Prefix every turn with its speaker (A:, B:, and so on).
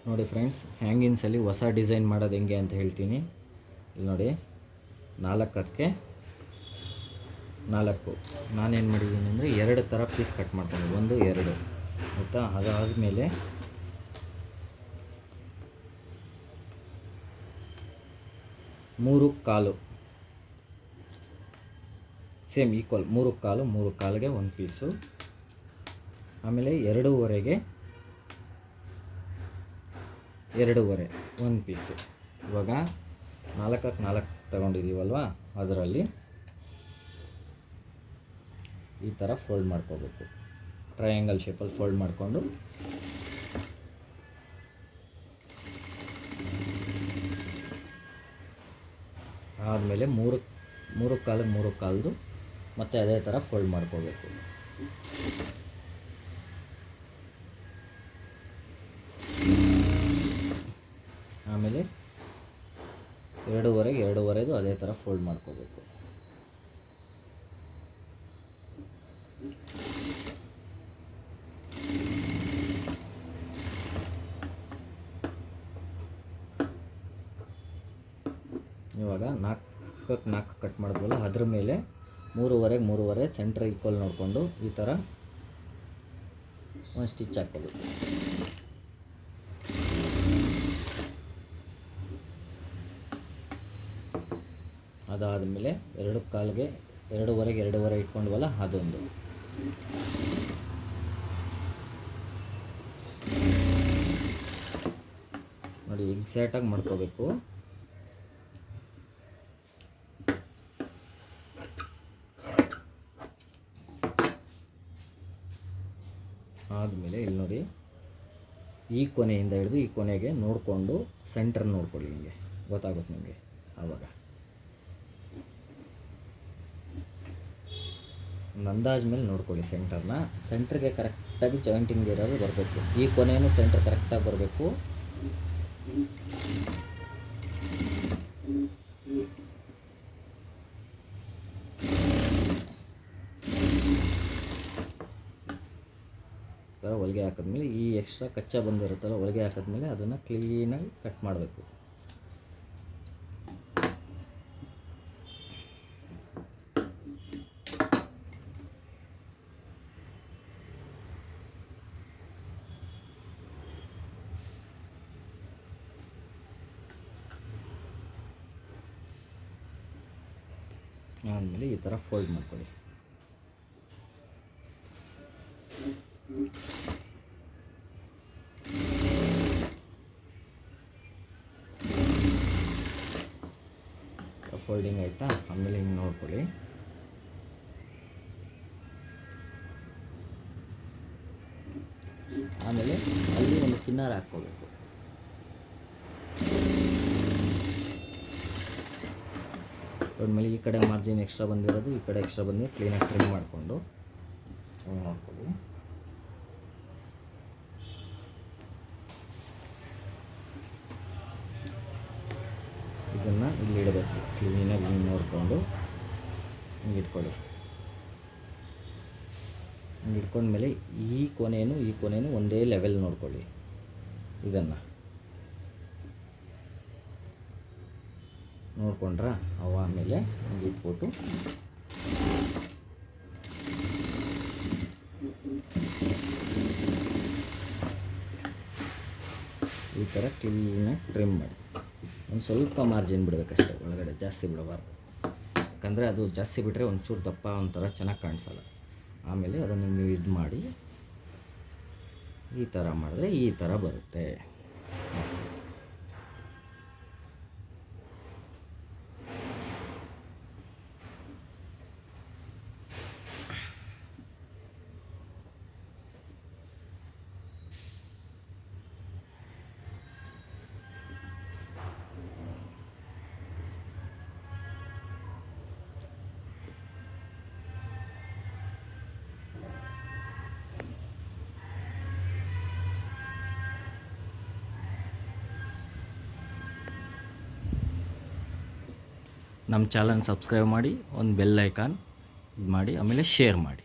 A: ನೋಡಿ ಫ್ರೆಂಡ್ಸ್, ಹ್ಯಾಂಗಿನ್ಸಲ್ಲಿ ಹೊಸ ಡಿಸೈನ್ ಮಾಡೋದು ಹೆಂಗೆ ಅಂತ ಹೇಳ್ತೀನಿ. ಇಲ್ಲಿ ನೋಡಿ, 4ಕ್ಕೆ 4 ನಾನೇನು ಮಾಡಿದ್ದೀನಿ ಅಂದರೆ 2 ಥರ ಪೀಸ್ ಕಟ್ ಮಾಡ್ಕೊಂಡು 1 2 ಆಯಿತಾ. ಅದಾದಮೇಲೆ ಮೂರು ಕಾಲು ಸೇಮ್ ಈಕ್ವಲ್, 3 ಕಾಲು 3 ಕಾಲಿಗೆ 1 ಪೀಸು. ಆಮೇಲೆ 2.5ಗೆ 2.5 1 ಪೀಸು. ಇವಾಗ 4ಕ್ಕೆ 4 ತಗೊಂಡಿದ್ದೀವಲ್ವ, ಅದರಲ್ಲಿ ಈ ಥರ ಫೋಲ್ಡ್ ಮಾಡ್ಕೋಬೇಕು. ಟ್ರಯಾಂಗಲ್ ಶೇಪಲ್ಲಿ ಫೋಲ್ಡ್ ಮಾಡಿಕೊಂಡು ಆದಮೇಲೆ 3 ಕಾಲಿಗೆ 3 ಕಾಲ್ದು ಮತ್ತು ಅದೇ ಥರ ಫೋಲ್ಡ್ ಮಾಡ್ಕೋಬೇಕು. ಆಮೇಲೆ 2.5ಗೆ 2.5 ಅದೇ ಥರ ಫೋಲ್ಡ್ ಮಾಡ್ಕೋಬೇಕು. ಇವಾಗ 4ಕ್ಕೆ 4 ಕಟ್ ಮಾಡಿದ್ವಲ್ಲ, ಅದ್ರ ಮೇಲೆ 3.5ಗೆ 3.5 ಸೆಂಟ್ರ್ ಈಕ್ವಲ್ ನೋಡಿಕೊಂಡು ಈ ಥರ ಒಂದು ಸ್ಟಿಚ್ ಹಾಕ್ಕೋಬೇಕು. ಅದಾದಮೇಲೆ 2 ಕಾಲಿಗೆ 2.5ಗೆ 2.5 ಇಟ್ಕೊಂಡ್ವಲ್ಲ, ಅದೊಂದು. ನೋಡಿ, ಎಕ್ಸಾಕ್ಟಾಗಿ ಮಾಡ್ಕೋಬೇಕು. ಆದಮೇಲೆ ಇಲ್ಲಿ ನೋಡಿ, ಈ ಕೊನೆಯಿಂದ ಹಿಡಿದು ಈ ಕೊನೆಗೆ ನೋಡಿಕೊಂಡು ಸೆಂಟರ್ ನೋಡ್ಕೊಳ್ಳಿ. ನಿಮಗೆ ಗೊತ್ತಾಗುತ್ತೆ ನಿಮಗೆ. ಆವಾಗ ಒಂದು ಅಂದಾಜು ಮೇಲೆ ನೋಡ್ಕೊಳ್ಳಿ ಸೆಂಟರ್ನ. ಸೆಂಟ್ರಿಗೆ ಕರೆಕ್ಟಾಗಿ ಜಾಯಿಂಟಿಂಗ್ ಇರೋದು ಬರಬೇಕು. ಈ ಕೊನೆಯೂ ಸೆಂಟರ್ ಕರೆಕ್ಟಾಗಿ ಬರಬೇಕು. ಹೊಲಿಗೆ ಹಾಕಿದ್ಮೇಲೆ ಈ ಎಕ್ಸ್ಟ್ರಾ ಕಚ್ಚಾ ಬಂದಿರುತ್ತಲ್ಲ, ಹೊಲಿಗೆ ಹಾಕಿದ್ಮೇಲೆ ಅದನ್ನು ಕ್ಲೀನಾಗಿ ಕಟ್ ಮಾಡಬೇಕು. ಆದಮೇಲೆ ಈ ಥರ ಫೋಲ್ಡ್ ಮಾಡ್ಕೊಳ್ಳಿ. ಫೋಲ್ಡಿಂಗ್ ಆಯಿತಾ? ಆಮೇಲೆ ಹಿಂಗೆ ನೋಡ್ಕೊಳ್ಳಿ. ಆಮೇಲೆ ಅಲ್ಲಿ ಒಂದು ಕಿನ್ನರ್ ಹಾಕ್ಕೋಬೇಕು. ಆಮೇಲೆ ಈ ಕಡೆ ಮಾರ್ಜಿನ್ ಎಕ್ಸ್ಟ್ರಾ ಬಂದಿರೋದು, ಈ ಕಡೆ ಎಕ್ಸ್ಟ್ರಾ ಬಂದಿರೋದು ಕ್ಲೀನಾಗಿ ಟ್ರಿಮ್ ಮಾಡಿಕೊಂಡು ನೋಡ್ಕೊಳ್ಳಿ. ಇದನ್ನು ಇಲ್ಲಿ ಇಡಬೇಕು. ಕ್ಲೀನಾಗಿ ಹಿಂಗೆ ನೋಡಿಕೊಂಡು ಹಿಂಗೆ ಇಟ್ಕೊಳ್ಳಿ. ಹಿಂಗೆ ಇಟ್ಕೊಂಡ್ಮೇಲೆ ಈ ಕೊನೆಯೂ ಒಂದೇ ಲೆವೆಲ್ ನೋಡ್ಕೊಳ್ಳಿ. ಇದನ್ನು ನೋಡ್ಕೊಂಡ್ರೆ ಆಮೇಲೆ ಹಿಂಗೆ ಇಟ್ಬಿಟ್ಟು ಈ ಥರ ಕ್ಲೀನಾಗಿ ಟ್ರಿಮ್ ಮಾಡಿ. ಒಂದು ಸ್ವಲ್ಪ ಮಾರ್ಜಿನ್ ಬಿಡಬೇಕಷ್ಟೇ, ಒಳಗಡೆ ಜಾಸ್ತಿ ಬಿಡಬಾರ್ದು. ಯಾಕಂದರೆ ಅದು ಜಾಸ್ತಿ ಬಿಟ್ಟರೆ ಒಂಚೂರು ದಪ್ಪ ಒಂಥರ ಚೆನ್ನಾಗಿ ಕಾಣಿಸಲ್ಲ. ಆಮೇಲೆ ಅದನ್ನು ನೀವು ಇದು ಮಾಡಿ ಈ ಥರ ಮಾಡಿದ್ರೆ ಈ ಥರ ಬರುತ್ತೆ. ನಮ್ಮ ಚಾನಲ್ ಸಬ್ಸ್ಕ್ರೈಬ್ ಮಾಡಿ, ಒಂದು ಬೆಲ್ ಐಕಾನ್ ಇದು ಮಾಡಿ, ಆಮೇಲೆ ಶೇರ್ ಮಾಡಿ.